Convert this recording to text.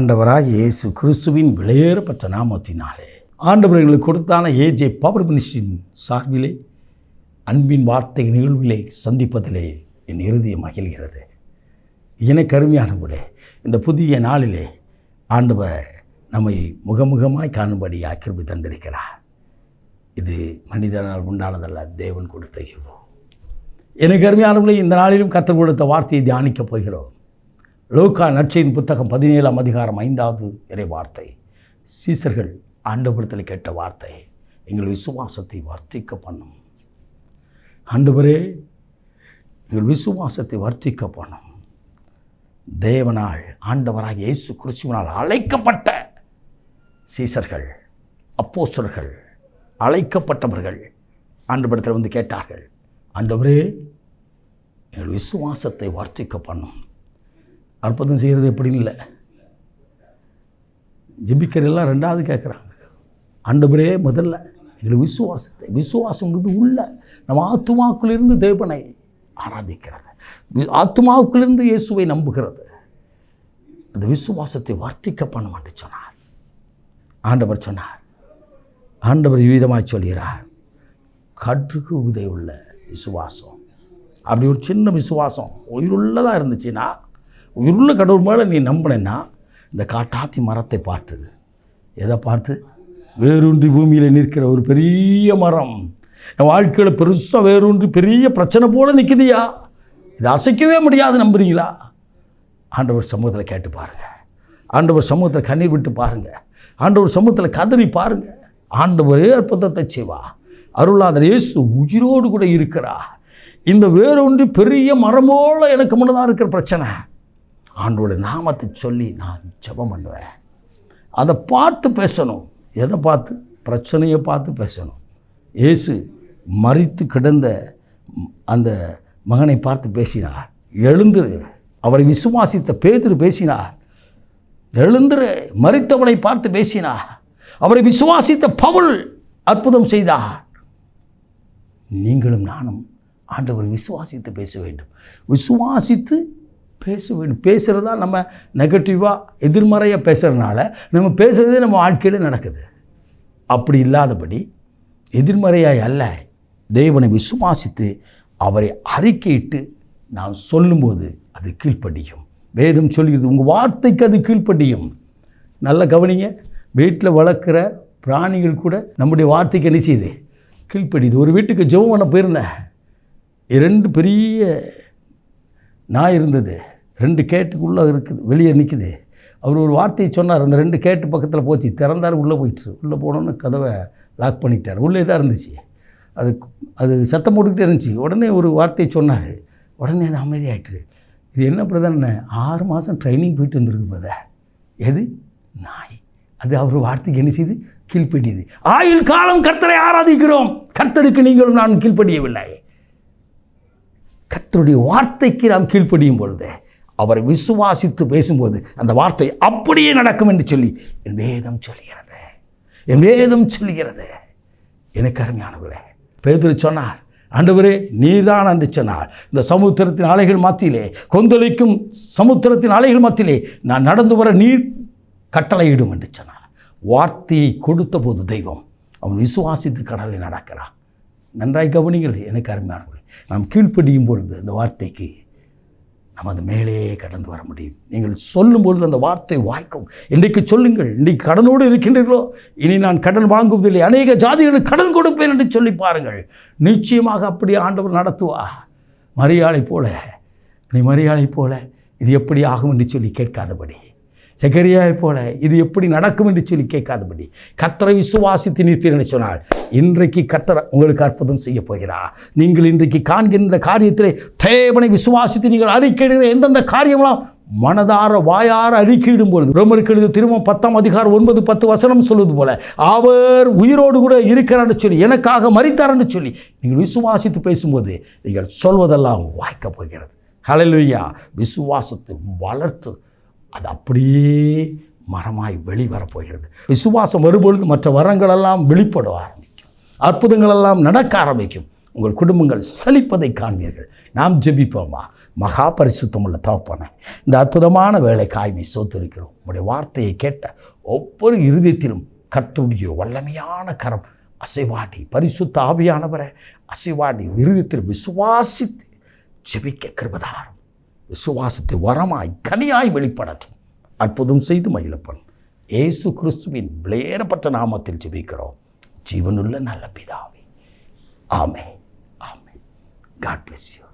ஆண்டவராகிய இயேசு கிறிஸ்துவின் விலையேறப்பட்ட நாமத்தினாலே ஆண்டவர்களுக்கு கொடுத்தான ஏஜே பவர் மினிஸ்ட்ரியின் சார்பிலே அன்பின் வார்த்தை நிகழ்விலே சந்திப்பதிலே என் இருதயம் மகிழ்கிறது. எனக்கு அருமையானவர்களே, இந்த புதிய நாளிலே ஆண்டவர் நம்மை முகமுகமாய் காணும்படி கிருபை தந்திருக்கிறார். இது மனிதனால் உண்டானதல்ல, தேவன் கொடுத்த ஈவு. எனக்கு அருமையானவர்களே, இந்த நாளிலும் கர்த்தர் கொடுத்த வார்த்தையை தியானிக்கப் போகிறோம். லூக்கா நற்செய்தியின் புத்தகம் 17ஆம் அதிகாரம் 5வது இறை வார்த்தை. சீசர்கள் ஆண்டவரிடத்தில் கேட்ட வார்த்தை, எங்கள் விசுவாசத்தை வர்த்திக்க பண்ணும். ஆண்டவரே, எங்கள் விசுவாசத்தை வர்த்திக்க பண்ணும். தேவனால் ஆண்டவராகிய இயேசு கிறிஸ்துவினால் அழைக்கப்பட்ட சீசர்கள், அப்போஸ்தலர்கள், அழைக்கப்பட்டவர்கள் ஆண்டவரிடத்தில் வந்து கேட்டார்கள், ஆண்டவரே, எங்கள் விசுவாசத்தை வர்த்திக்க பண்ணும். அற்புதம் செய்கிறது எப்படின்னு இல்லை, ஜெபிக்கிறெல்லாம் ரெண்டாவது கேட்குறாங்க. ஆண்டவரே, முதல்ல எங்களுக்கு விசுவாசத்தை, விசுவாசம்ன்றது உள்ள நம்ம ஆத்துமாக்குள்ளிருந்து தேவனை ஆராதிக்கிறது, ஆத்துமாவுக்குள்ளிருந்து இயேசுவை நம்புகிறது. அந்த விசுவாசத்தை வர்த்திக்க பண்ணும் என்று சொன்னார். ஆண்டவர் சொன்னார். ஆண்டவர் விதமாக சொல்கிறார், கடுகு விதை உள்ள விசுவாசம். அப்படி ஒரு சின்ன விசுவாசம் உயிருள்ளதாக இருந்துச்சுன்னா, உயிருள்ள கடவுள் மேலே நீ நம்பினேன்னா, இந்த காட்டாத்தி மரத்தை பார்த்து, எதை பார்த்து? வேரூன்றி பூமியில் நிற்கிற ஒரு பெரிய மரம். என் வாழ்க்கையில் பெருசாக வேரூன்றி பெரிய பிரச்சனை போல் நிற்குதியா, இதை அசைக்கவே முடியாது, நம்புறீங்களா? ஆண்டவர் சமூகத்தில் கேட்டு பாருங்கள். ஆண்டவர் சமூகத்தில் கண்ணீர் விட்டு பாருங்கள். ஆண்டவர் சமூகத்தில் கதறி பாருங்கள். ஆண்டவரே அற்புதத்தை செய்வா. அருளாதர் இயேசு உயிரோடு கூட இருக்கிறார். இந்த வேரூன்றி பெரிய மரமோல எனக்கு முன்னதாக இருக்கிற பிரச்சனை, ஆண்டோட நாமத்தை சொல்லி நான் ஜெபம் பண்ணுவேன். அதை பார்த்து பேசணும். எதை பார்த்து? பிரச்சனையை பார்த்து பேசணும். இயேசு மரித்து கிடந்த அந்த மகனை பார்த்து பேசினார். எழுந்துரு. அவரை விசுவாசித்த பேதுரு பேசினார். எழுந்துரு. மரித்தவனை பார்த்து பேசினார். அவரை விசுவாசித்த பவுல் அற்புதம் செய்தார். நீங்களும் நானும் ஆண்டவர் விசுவாசித்து பேச வேண்டும். விசுவாசித்து பேச வேண்டும். பேசுகிறதா நம்ம நெகட்டிவாக எதிர்மறையாக பேசுகிறதுனால நம்ம பேசுகிறதே நம்ம வாழ்க்கையில் நடக்குது. அப்படி இல்லாதபடி எதிர்மறையாய் அல்ல, தேவனை விசுவாசித்து அவரை அறிக்கையிட்டு நாம் சொல்லும்போது அது கீழ்ப்படியும். வேதம் சொல்கிறது, உங்கள் வார்த்தைக்கு அது கீழ்ப்படியும். நல்ல கவனிங்க. வீட்டில் வளர்க்குற பிராணிகள் கூட நம்முடைய வார்த்தைக்கு என்ன செய்யுது? கீழ்ப்படியுது. ஒரு வீட்டுக்கு ஜெபம் பண்ண போயிருந்தேன். 2 பெரிய நாய் இருந்தது. 2 கேட்டுக்குள்ளே இருக்குது, வெளியே நிற்குது. அவர் ஒரு வார்த்தையை சொன்னார். அந்த 2 கேட்டு பக்கத்தில் போச்சு. திறந்தார், உள்ளே போயிடுச்சு. உள்ளே போனோன்னு கதவை லாக் பண்ணிட்டார். உள்ளே தான் இருந்துச்சு. அது சத்தம் போட்டுக்கிட்டே இருந்துச்சு. உடனே ஒரு வார்த்தையை சொன்னார். உடனே அது அமைதியாகிட்டு. இது என்ன பிரதர்? 6 மாதம் ட்ரைனிங் போயிட்டு வந்துருக்கு பிரதர். எது? நாய். அது அவர் வார்த்தைக்கு என்ன செய்து? கீழ்ப்படியுது. ஆயுள் காலம் கர்த்தரை ஆராதிக்கிறோம். கர்த்தருக்கு நீங்களும் நான் கீழ்ப்படியவில்லை. கர்த்தருடைய வார்த்தைக்கு நாம் கீழ்ப்படியும் பொழுது, அவரை விசுவாசித்து பேசும்போது அந்த வார்த்தை அப்படியே நடக்கும் என்று சொல்லி என் வேதம் சொல்கிறது. என் வேதம் சொல்கிறது. எனக்கு அருமையானவர்களே, பேதுரு சொன்னார், ஆண்டவரே நீர்தான் என்று சொன்னார். இந்த சமுத்திரத்தின் அலைகள் மத்தியிலே, கொந்தளிக்கும் சமுத்திரத்தின் அலைகள் மத்தியிலே நான் நடந்து வர நீர் கட்டளையிடும் என்று சொன்னார். வார்த்தையை கொடுத்த போது தெய்வம் அவன் விசுவாசித்து கடலை நடக்கிறான். நன்றாய் கவனிங்கள். எனக்கு அருமையானவர்களே, நாம் கீழ்ப்படியும் பொழுது அந்த வார்த்தைக்கு நாம் அது மேலே கடந்து வர முடியும். நீங்கள் சொல்லும் பொழுது அந்த வார்த்தை வாய்க்கும். இன்றைக்கு சொல்லுங்கள், இன்றைக்கு கடனோடு இருக்கின்றீர்களோ, இனி நான் கடன் வாங்குவதில்லை, அநேக ஜாதிகளுக்கு கடன் கொடுப்பேன் என்று சொல்லி பாருங்கள். நிச்சயமாக அப்படி ஆண்டவர் நடத்துவா. மரியாளை போல, நீ மரியாளை போல இது எப்படி ஆகும் என்று சொல்லி கேட்காதபடி, செகரியாவை போல இது எப்படி நடக்கும் என்று சொல்லி கேட்காதபடி கர்த்தரை விசுவாசித்து நிற்பீர் என்று சொன்னால், இன்றைக்கு கர்த்தர் உங்களுக்கு அற்புதம் செய்ய போகிறார். நீங்கள் இன்றைக்கு காண்கின்ற காரியத்திலே தேவனை விசுவாசித்து நீங்கள் அறிக்கையிடுகிற எந்தெந்த காரியமெல்லாம் மனதார வாயார அறிக்கையிடும் பொழுது, ரோமருக்கு எழுதிய திரும்ப 10ஆம் அதிகாரம் 9-10 வசனம் சொல்வது போல, அவர் உயிரோடு கூட இருக்கிறான்னு சொல்லி, எனக்காக மரித்தார் என்று சொல்லி நீங்கள் விசுவாசித்து பேசும்போது நீங்கள் சொல்வதெல்லாம் வாய்க்கப் போகிறது. ஹல்லேலூயா. விசுவாசத்தை வளர்த்து அது அப்படியே மரமாய் வெளிவரப்போகிறது. விசுவாசம் வரும்பொழுது மற்ற வரங்களெல்லாம் வெளிப்பட ஆரம்பிக்கும். அற்புதங்களெல்லாம் நடக்க ஆரம்பிக்கும். உங்கள் குடும்பங்கள் செழிப்பதை காண்பீர்கள். நாம் ஜெபிப்போமா. மகா பரிசுத்தமுள்ள தகப்பனே, இந்த அற்புதமான வேலைக்காய்மை சோத்திருக்கிறோம். உங்களுடைய வார்த்தையை கேட்ட ஒவ்வொரு இருதயத்திலும் கர்த்தருடைய வல்லமையான கரம் அசைவாடி, பரிசுத்த ஆவியானவரை அசைவாடி இருதயத்தில் விசுவாசித்து ஜெபிக்க கிருபைதாரும். விசுவாசத்தை வரமாய் கனியாய் வெளிப்படட்டும். அற்புதம் செய்து மகிழப்படும். இயேசு கிறிஸ்துவின் விலையேறப்பட்ட நாமத்தில் ஜெபிக்கிறோம் ஜீவனுள்ள நல்ல பிதாவே. ஆமென். ஆமென். God bless you.